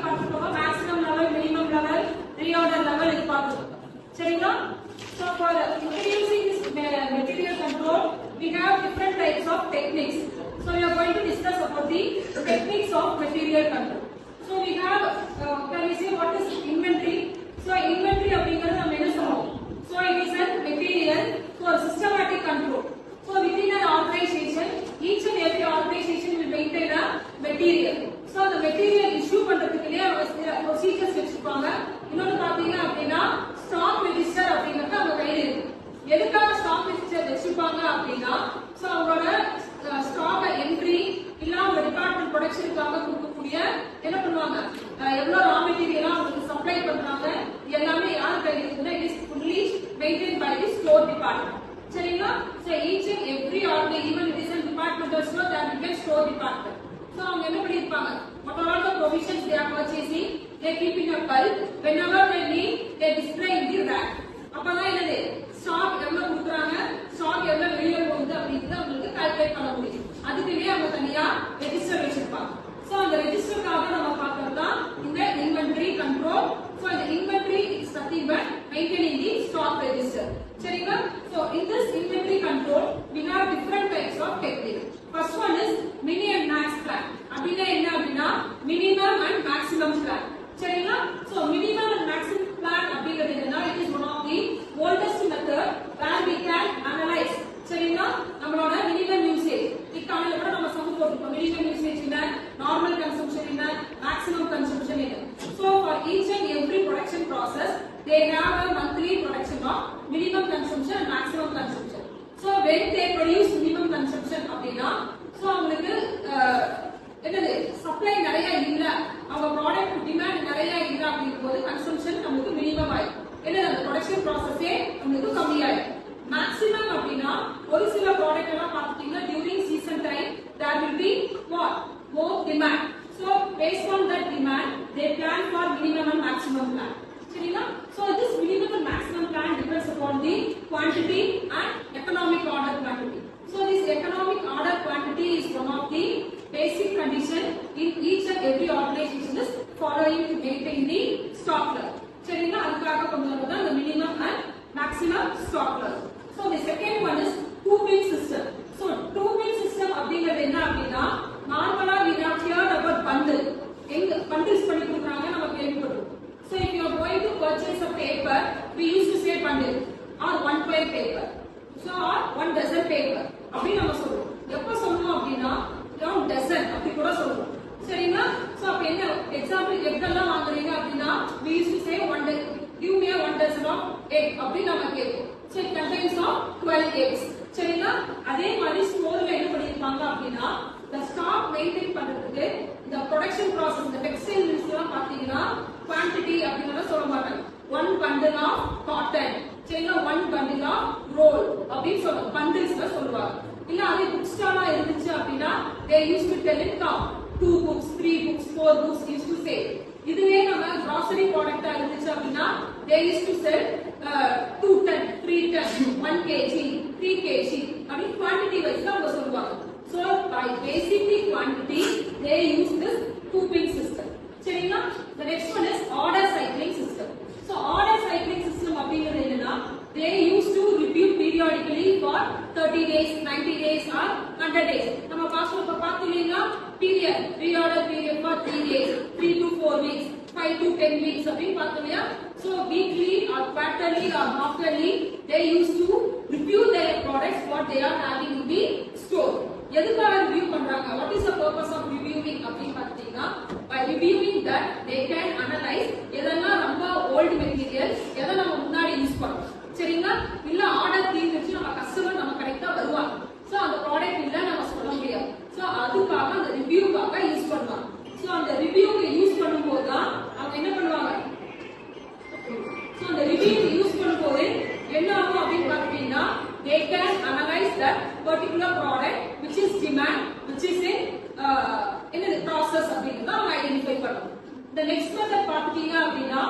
பார்த்துக்கோங்க. Maximum level, minimum level, reorder level இது பார்த்துக்கோங்க. சரிங்களா? So for introducing this material control, we have different types of techniques. So we are going to discuss about the techniques of material control. So we have, can we say what is inventory? So inventory அப்படிங்கிறது நம்ம என்ன சொல்றோம்? So it is a material for systematic control. So within an organization, each and every organization will maintain a material. So the material issue பண்றதுக்குலயே அவங்க procedures வச்சிருப்பாங்க. இன்னொரு பாத்தீங்கன்னா அப்படின்னா stock register அப்படிங்கிறது அவங்க கையில இருக்கு. எதுக்காக ஸ்டாக் ரெஜிஸ்டர் வச்சிருப்பாங்க அப்படின்னா சோ அவங்களோட ஸ்டாக் என்ட்ரி இல்ல அவங்க டிபார்ட்மெண்ட் ப்ரொடக்ஷனுக்காக கொடுக்கக்கூடிய என்ன பண்ணுவாங்க, எவ்வளவு ரா மெட்டீரியலா அவங்களுக்கு சப்ளை பண்றாங்க எல்லாமே யார் கையில இருக்குன்னா it is fully maintain by the store department. சரிங்களா? So each and every organisation even it is a departmental store that will get store department. So அவங்க என்ன பண்ணிருப்பாங்க, what are all the provisions they are purchasing, they keep in a bulk, whenever they need they display in the rack. அப்பதான் என்னது stock எவ்வளவு கொடுக்குறாங்க, stock எவ்வளவு வெளியில போகுது அப்படிங்கறது அவங்களுக்கு கால்குலேட் பண்ண முடியும். அதுக்குள்ளே அவங்க தனியா ரெஜிஸ்டர் வச்சிருப்பாங்க. சோ அந்த ரெஜிஸ்டருக்காக நம்ம பார்க்கறதுதான் இந்த இன்வென்டரி கண்ட்ரோல். சோ இந்த inventory is nothing but maintaining the stock register. சரிங்களா? So in this inventory control we have different types of techniques. First one is mini and max plan. அப்படினா என்ன அப்படினா minimum and maximum plan. சரிங்களா? So minimum and maximum plan அப்படிங்கிறது என்னன்னா it is one of the oldest method where we can analyze. சரிங்களா? நம்மளோட minimum usage இக்கானல கூட நம்ம சம் போட்டுட்டோம். minimum usage என்ன, normal consumption என்ன, maximum consumption என்ன. So for each and every production process they have a monthly production of minimum consumption and maximum consumption. So when they produce minimum consumption அப்படினா so அவங்களுக்கு என்னது supply நிறைய இல்ல, அவங்க product demand நிறைய இல்ல அப்படிங்கும்போது கன்சம்ப்ஷன் நமக்கு மினிமம் ஆயிடும். என்னது அந்த ப்ரொடக்ஷன் ப்ராசஸே நமக்கு கம்மியாயிடும். மேக்ஸிமம் அப்படினா ஒரு சில ப்ராடக்ட் எல்லாம் பாத்தீங்கன்னா during season time there will be what more demand. So based on that demand they plan for minimum and maximum plan. சரிங்களா? So this minimum and maximum plan depends upon the quantity and economic order quantity. So this economic order quantity is one of the basic condition in each and every organization is following to maintain the stock level. சரிங்களா? அதுக்காக கொண்டு வரது the minimum and maximum stock level. So the second one is two-bin system. So two-bin system அப்படிங்கிறது என்ன அப்படின்னா நார்மலா we have heard about bundle. எங்க bundles பண்ணி கொடுக்கறாங்க நம்ம கேள்விப்பட்டிருக்கோம். So if you are going to purchase a paper, we used to say bundle or one ply paper. So or one dozen paper. அப்படி நம்ம சொல்றோம். எப்ப சொல்றோம் அப்படினா around dozen அப்படி கூட சொல்றோம். சரிங்களா? So அப்ப என்ன எக்ஸாம்பிள் எவ்வளவு வாங்குறீங்க அப்படினா we used to say one day give me a one dozen of egg அப்படி நம்ம கேட்போம். So it contains of 12 eggs. சரிங்களா? அதே மாதிரி ஸ்டோர்ல என்ன பண்ணிருப்பாங்க அப்படினா the stock maintain பண்றதுக்கு இந்த production process இந்த textile mills எல்லாம் பாத்தீங்கன்னா quantity அப்படிங்கறத சொல்ல மாட்டாங்க. one bundle of cotton, சரிங்களா, one bundle of roll அப்படி சொல்லுவாங்க. bundles ல சொல்லுவாங்க. இல்ல அதே book stall இருந்துச்சு அப்படினா they used to tell it count 2 books 3 books 4 books used to say. இதுவே நம்ம grocery product இருந்துச்சு அப்படினா they used to sell 2 ton 3 ton 1 kg 3 kg அப்படி quantity wise அவங்க சொல்லுவாங்க. So by basically quantity they use this two-bin system. சரிங்களா? The next one is order cycling system. So order cycling system அப்படிங்கிறது என்னன்னா they used to review periodically for 30 days 90 days or 100 days. நம்ம past பாத்தீங்கன்னா period reorder period for 3 days 3 to 4 weeks 5 to 10 weeks அப்படி பார்த்தோம்யா. So weekly or quarterly or half-yearly they used to review their products what they are having in the store. எதுக்காக review பண்றாங்க, what is the purpose of reviewing அப்படி பார்த்தீங்கன்னா by reviewing that they can analyze எதெல்லாம் ரொம்ப old material எதை நம்ம முன்னாடி use பண்றோம். சரிங்களா? இல்ல ஆர்டர் தீர்ந்துச்சு நம்ம கஸ்டமர் நம்ம கரெக்ட்டா வருவாங்க. சோ அந்த ப்ராடக்ட் இல்ல நம்ம சொல்ல முடியாது. சோ அதுக்காக அந்த ரிவ்யூக்காக யூஸ் பண்ணுவாங்க. சோ அந்த ரிவ்யூக்கு யூஸ் பண்ணும்போது தான் அவங்க என்ன பண்ணுவாங்க, சோ அந்த ரிவ்யூக்கு யூஸ் பண்ணும்போது என்ன ஆகும் அப்படின்னு பார்த்தீங்கன்னா they can analyze that particular product which is demand which is in in the process அப்படிங்கறத அவங்க ஐடென்டிஃபை பண்ணணும். The next method பார்த்தீங்க அப்படின்னா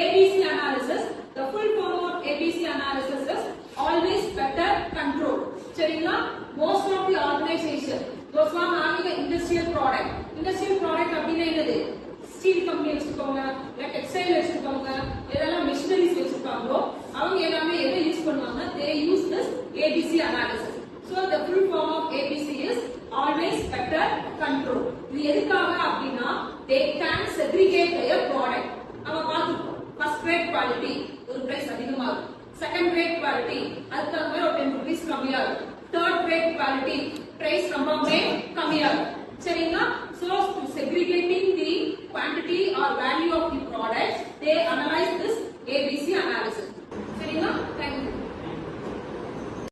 ABC analysis. The full form of ABC analysis is always better control. சரிங்களா? Most of the organization those who are having an industrial product அப்படினா என்னது, steel company textile வச்சிருப்பாங்க, எதெல்லாம் மிஷினரிஸ் வச்சிருப்பாங்களோ அவங்க எல்லாமே எதை யூஸ் பண்ணுவாங்க? they use this ABC analysis. so the full form of ABC is always better control. இது எதுக்காக அப்படின்னா they can segregate their product. நம்ம பார்த்துப்போம் first grade quality ஒரு பிரைஸ் அதிகமா இருக்கும், second grade quality அதுக்கு தகுந்த மாதிரி ஒரு 10 rupees கம்மியா இருக்கும், third grade quality பிரைஸ் ரொம்பவே கம்மியா இருக்கும். சரிங்களா?